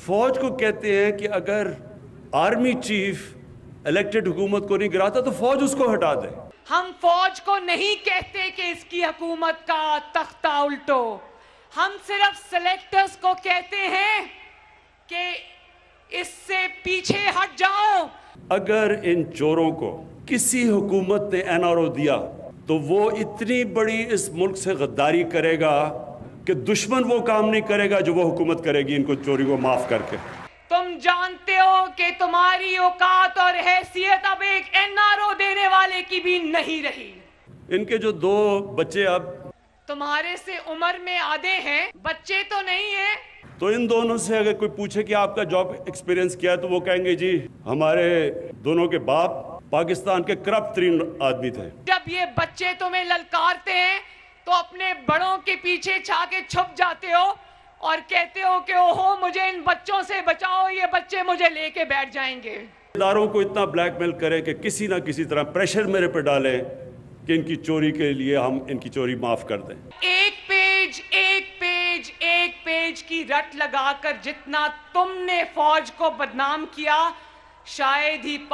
فوج کو کہتے ہیں کہ اگر آرمی چیف الیکٹڈ حکومت کو نہیں گراتا تو فوج اس کو ہٹا دے. ہم فوج کو نہیں کہتے کہ اس کی حکومت کا تختہ الٹو. ہم صرف سلیکٹرز کو کہتے ہیں کہ اس سے پیچھے ہٹ جاؤ. اگر ان چوروں کو کسی حکومت نے این آر او دیا تو وہ اتنی بڑی اس ملک سے غداری کرے گا کہ دشمن وہ کام نہیں کرے گا جو وہ حکومت کرے گی ان کو چوری کو معاف کر کے. تم جانتے ہو کہ تمہاری اوقات اور حیثیت اب ایک این آر او دینے والے کی بھی نہیں رہی. ان کے جو 2 بچے اب تمہارے سے عمر میں آدھے ہیں، بچے تو نہیں ہیں. تو ان دونوں سے اگر کوئی پوچھے کہ آپ کا جاب ایکسپیرینس کیا ہے تو وہ کہیں گے جی ہمارے دونوں کے باپ پاکستان کے کرپٹ ترین آدمی تھے. جب یہ بچے تمہیں للکارتے ہیں تو اپنے بڑوں کے پیچھے چھا کے چھپ جاتے ہو اور کہتے ہو کہ اوہو مجھے ان بچوں سے بچاؤ، یہ بچے مجھے لے کے بیٹھ جائیں گے. اداروں کو اتنا بلیک میل کریں کہ کسی نہ کسی طرح پریشر میرے پہ ڈالیں کہ ان کی چوری کے لیے ہم ان کی چوری معاف کر دیں. ایک پیج کی رٹ لگا کر جتنا تم نے فوج کو بدنام کیا شاید ہی